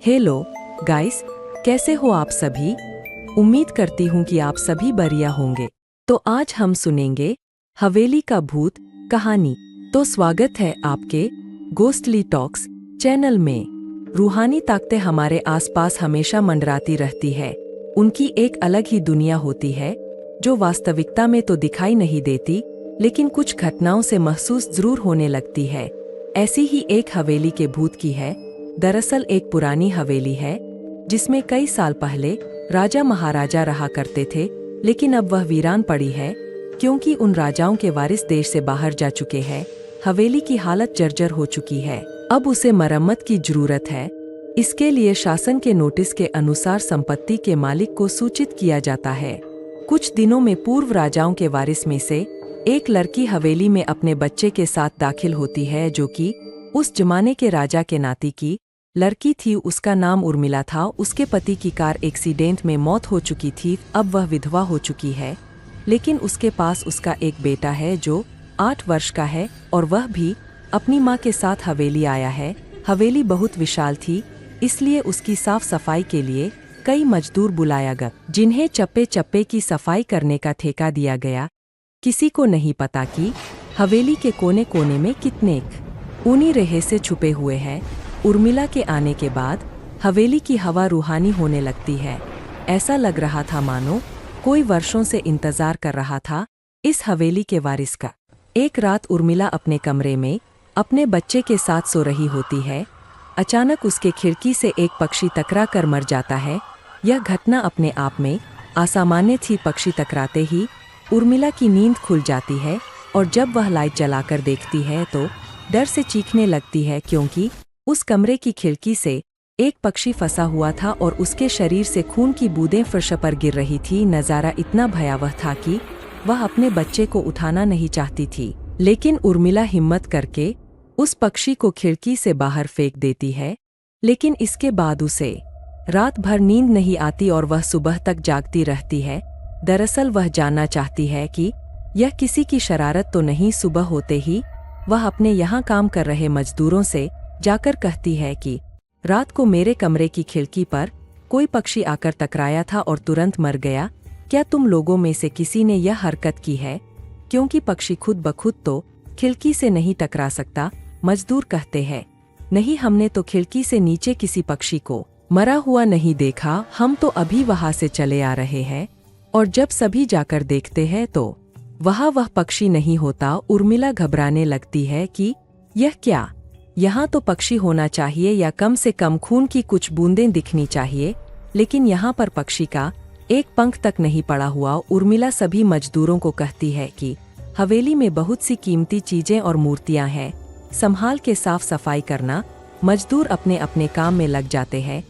Hello guys, कैसे हो आप सभी। उम्मीद करती हूँ कि आप सभी बढ़िया होंगे। तो आज हम सुनेंगे हवेली का भूत कहानी। तो स्वागत है आपके गोस्टली टॉक्स चैनल में। रूहानी ताकतें हमारे आसपास हमेशा मंडराती रहती है। उनकी एक अलग ही दुनिया होती है जो वास्तविकता में तो दिखाई नहीं देती, लेकिन कुछ घटनाओं से महसूस जरूर होने लगती है। ऐसी ही एक हवेली के भूत की है। दरअसल एक पुरानी हवेली है जिसमें कई साल पहले राजा महाराजा रहा करते थे, लेकिन अब वह वीरान पड़ी है क्योंकि उन राजाओं के वारिस देश से बाहर जा चुके हैं। हवेली की हालत जर्जर हो चुकी है, अब उसे मरम्मत की जरूरत है। इसके लिए शासन के नोटिस के अनुसार संपत्ति के मालिक को सूचित किया जाता है। कुछ दिनों में पूर्व राजाओं के वारिस में से एक लड़की हवेली में अपने बच्चे के साथ दाखिल होती है, जो कि उस जमाने के राजा के नाती की लड़की थी। उसका नाम उर्मिला था। उसके पति की कार एक्सीडेंट में मौत हो चुकी थी। अब वह विधवा हो चुकी है, लेकिन उसके पास उसका एक बेटा है जो 8 वर्ष का है और वह भी अपनी माँ के साथ हवेली आया है। हवेली बहुत विशाल थी, इसलिए उसकी साफ सफाई के लिए कई मजदूर बुलाया गया, जिन्हें चप्पे चप्पे की सफाई करने का ठेका दिया गया। किसी को नहीं पता कि हवेली के कोने कोने में कितने ऊनी रहस्य छुपे हुए हैं। उर्मिला के आने के बाद हवेली की हवा रूहानी होने लगती है। ऐसा लग रहा था मानो कोई वर्षों से इंतजार कर रहा था इस हवेली के वारिस का। एक रात उर्मिला अपने कमरे में अपने बच्चे के साथ सो रही होती है। अचानक उसके खिड़की से एक पक्षी टकरा कर मर जाता है। यह घटना अपने आप में असामान्य थी। पक्षी टकराते ही उर्मिला की नींद खुल जाती है और जब वह लाइट जलाकर देखती है तो डर से चीखने लगती है, क्योंकि उस कमरे की खिड़की से एक पक्षी फंसा हुआ था और उसके शरीर से खून की बूंदें फर्श पर गिर रही थी। नज़ारा इतना भयावह था कि वह अपने बच्चे को उठाना नहीं चाहती थी, लेकिन उर्मिला हिम्मत करके उस पक्षी को खिड़की से बाहर फेंक देती है। लेकिन इसके बाद उसे रात भर नींद नहीं आती और वह सुबह तक जागती रहती है। दरअसल वह जानना चाहती है कि यह किसी की शरारत तो नहीं। सुबह होते ही वह अपने यहाँ काम कर रहे मजदूरों से जाकर कहती है कि रात को मेरे कमरे की खिड़की पर कोई पक्षी आकर टकराया था और तुरंत मर गया। क्या तुम लोगों में से किसी ने यह हरकत की है? क्योंकि पक्षी खुद ब खुद तो खिड़की से नहीं टकरा सकता। मजदूर कहते हैं, नहीं, हमने तो खिड़की से नीचे किसी पक्षी को मरा हुआ नहीं देखा। हम तो अभी वहां से चले आ रहे हैं। और जब सभी जाकर देखते हैं तो वह पक्षी नहीं होता। उर्मिला घबराने लगती है कि यह क्या, यहाँ तो पक्षी होना चाहिए या कम से कम खून की कुछ बूंदें दिखनी चाहिए, लेकिन यहाँ पर पक्षी का एक पंख तक नहीं पड़ा हुआ। उर्मिला सभी मजदूरों को कहती है कि हवेली में बहुत सी कीमती चीजें और मूर्तियां हैं, संभाल के साफ सफाई करना। मजदूर अपने अपने काम में लग जाते हैं।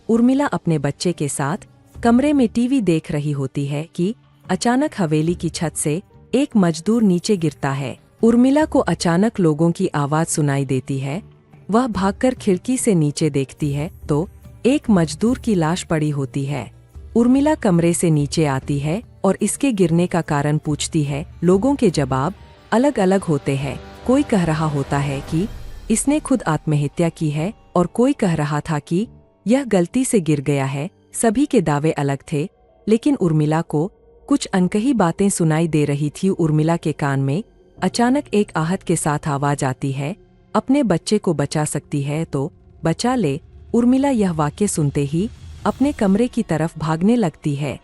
उर्मिला अपने बच्चे के साथ कमरे में टीवी देख रही होती है कि अचानक हवेली की छत से एक मजदूर नीचे गिरता है। उर्मिला को अचानक लोगों की आवाज सुनाई देती है। वह भागकर खिड़की से नीचे देखती है तो एक मजदूर की लाश पड़ी होती है। उर्मिला कमरे से नीचे आती है और इसके गिरने का कारण पूछती है। लोगों के जवाब अलग अलग होते हैं। कोई कह रहा होता है कि इसने खुद आत्महत्या की है और कोई कह रहा था कि यह गलती से गिर गया है। सभी के दावे अलग थे, लेकिन उर्मिला को कुछ अनकही बातें सुनाई दे रही थी। उर्मिला के कान में अचानक एक आहट के साथ आवाज आती है, अपने बच्चे को बचा सकती है तो बचा ले। उर्मिला यह वाक्य सुनते ही अपने कमरे की तरफ भागने लगती है,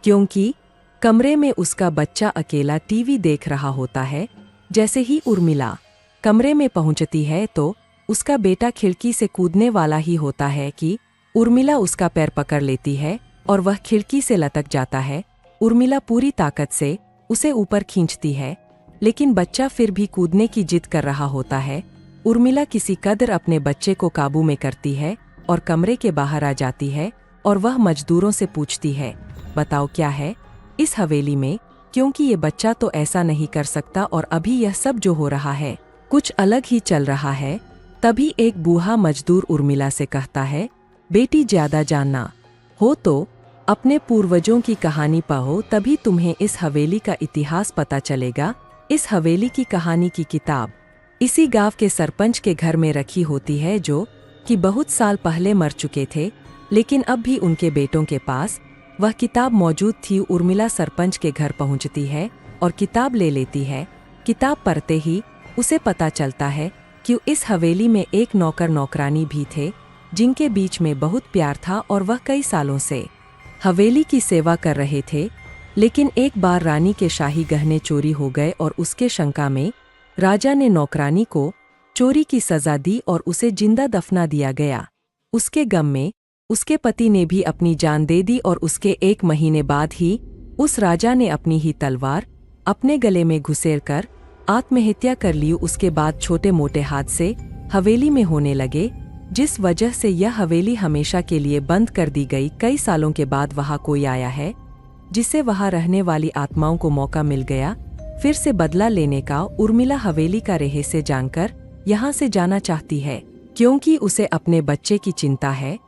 क्योंकि कमरे में उसका बच्चा अकेला टीवी देख रहा होता है। जैसे ही उर्मिला कमरे में पहुंचती है तो उसका बेटा खिड़की से कूदने वाला ही होता है कि उर्मिला उसका पैर पकड़ लेती है और वह खिड़की से लटक जाता है। उर्मिला पूरी ताकत से उसे ऊपर खींचती है, लेकिन बच्चा फिर भी कूदने की जिद कर रहा होता है। उर्मिला किसी कदर अपने बच्चे को काबू में करती है और कमरे के बाहर आ जाती है और वह मजदूरों से पूछती है, बताओ क्या है इस हवेली में, क्योंकि ये बच्चा तो ऐसा नहीं कर सकता और अभी यह सब जो हो रहा है कुछ अलग ही चल रहा है। तभी एक बूढ़ा मजदूर उर्मिला से कहता है, बेटी, ज्यादा जानना हो तो अपने पूर्वजों की कहानी पढ़ो, तभी तुम्हें इस हवेली का इतिहास पता चलेगा। इस हवेली की कहानी की किताब इसी गांव के सरपंच के घर में रखी होती है, जो कि बहुत साल पहले मर चुके थे, लेकिन अब भी उनके बेटों के पास वह किताब मौजूद थी। उर्मिला सरपंच के घर पहुंचती है और किताब ले लेती है। किताब पढ़ते ही उसे पता चलता है कि इस हवेली में एक नौकर नौकरानी भी थे, जिनके बीच में बहुत प्यार था और वह कई सालों से हवेली की सेवा कर रहे थे। लेकिन एक बार रानी के शाही गहने चोरी हो गए और उसके शंका में राजा ने नौकरानी को चोरी की सजा दी और उसे जिंदा दफना दिया गया। उसके गम में उसके पति ने भी अपनी जान दे दी और उसके 1 महीने बाद ही उस राजा ने अपनी ही तलवार अपने गले में घुसेड़कर आत्महत्या कर ली। उसके बाद छोटे मोटे हादसे हवेली में होने लगे, जिस वजह से यह हवेली हमेशा के लिए बंद कर दी गई। कई सालों के बाद वहाँ कोई आया है, जिससे वहाँ रहने वाली आत्माओं को मौका मिल गया फिर से बदला लेने का। उर्मिला हवेली का रहस्य जानकर यहाँ से जाना चाहती है, क्योंकि उसे अपने बच्चे की चिंता है।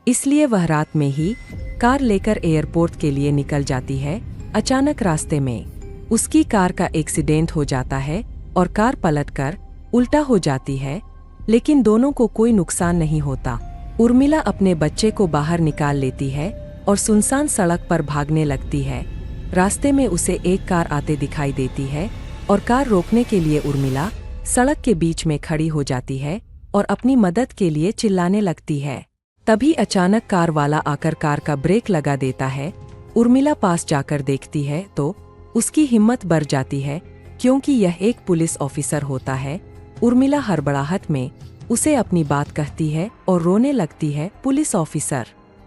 इसलिए वह रात में ही कार लेकर एयरपोर्ट के लिए निकल जाती है। अचानक रास्ते में उसकी कार का एक्सीडेंट हो जाता है और कार पलटकर उल्टा हो जाती है, लेकिन दोनों को कोई नुकसान नहीं होता। उर्मिला अपने बच्चे को बाहर निकाल लेती है और सुनसान सड़क पर भागने लगती है। रास्ते में उसे एक कार आते दिखाई देती है और कार रोकने के लिए उर्मिला सड़क के बीच में खड़ी हो जाती है और अपनी मदद के लिए चिल्लाने लगती है। तभी अचानक कार वाला आकर कार का ब्रेक लगा देता है। उर्मिला पास जाकर देखती है तो उसकी हिम्मत बढ़ जाती है, क्योंकि यह एक पुलिस ऑफिसर होता है। उर्मिला हड़बड़ाहट में उसे अपनी बात कहती है और रोने लगती है। पुलिस ऑफिसर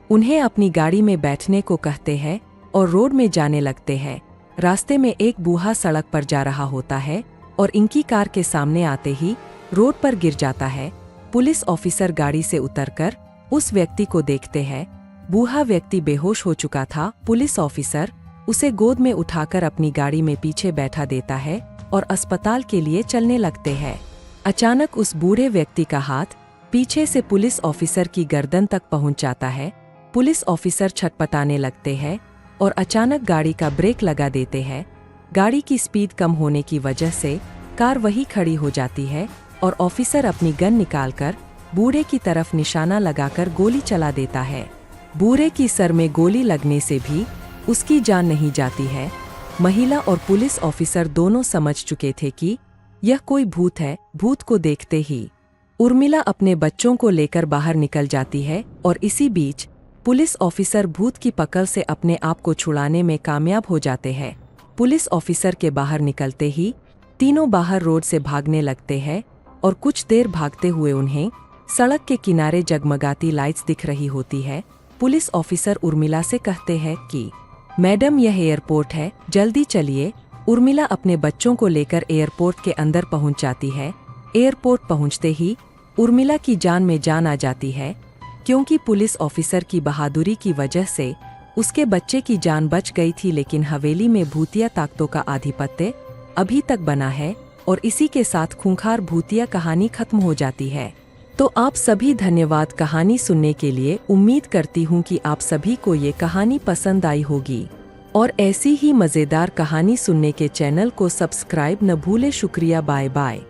उन्हें अपनी गाड़ी में बैठने को कहते हैं और रोड में जाने लगते हैं। रास्ते में एक बूढ़ा सड़क पर जा रहा होता है और इनकी कार के सामने आते ही रोड पर गिर जाता है। पुलिस ऑफिसर गाड़ी से उतरकर उस व्यक्ति को देखते हैं। बूढ़ा व्यक्ति बेहोश हो चुका था। पुलिस ऑफिसर उसे गोद में उठाकर अपनी गाड़ी में पीछे बैठा देता है और अस्पताल के लिए चलने लगते हैं। अचानक उस बूढ़े व्यक्ति का हाथ पीछे से पुलिस ऑफिसर की गर्दन तक पहुंच जाता है। पुलिस ऑफिसर छटपटाने लगते हैं और अचानक गाड़ी का ब्रेक लगा देते हैं। गाड़ी की स्पीड कम होने की वजह से कार वहीं खड़ी हो जाती है और ऑफिसर अपनी गन निकालकर बूढ़े की तरफ निशाना लगाकर गोली चला देता है। बूढ़े की सर में गोली लगने से भी उसकी जान नहीं जाती है। महिला और पुलिस ऑफिसर दोनों समझ चुके थे कि यह कोई भूत है। भूत को देखते ही उर्मिला अपने बच्चों को लेकर बाहर निकल जाती है और इसी बीच पुलिस ऑफिसर भूत की पकड़ से अपने आप को छुड़ाने में कामयाब हो जाते हैं। पुलिस ऑफिसर के बाहर निकलते ही तीनों बाहर रोड से भागने लगते हैं और कुछ देर भागते हुए उन्हें सड़क के किनारे जगमगाती लाइट्स दिख रही होती है। पुलिस ऑफिसर उर्मिला से कहते हैं कि मैडम, यह एयरपोर्ट है, जल्दी चलिए। उर्मिला अपने बच्चों को लेकर एयरपोर्ट के अंदर पहुंच जाती है। एयरपोर्ट पहुंचते ही उर्मिला की जान में जान आ जाती है, क्योंकि पुलिस ऑफिसर की बहादुरी की वजह से उसके बच्चे की जान बच गई थी। लेकिन हवेली में भूतिया ताकतों का आधिपत्य अभी तक बना है और इसी के साथ खूंखार भूतिया कहानी खत्म हो जाती है। तो आप सभी धन्यवाद कहानी सुनने के लिए। उम्मीद करती हूँ कि आप सभी को ये कहानी पसंद आई होगी और ऐसी ही मज़ेदार कहानी सुनने के चैनल को सब्सक्राइब न भूले। शुक्रिया, बाय बाय।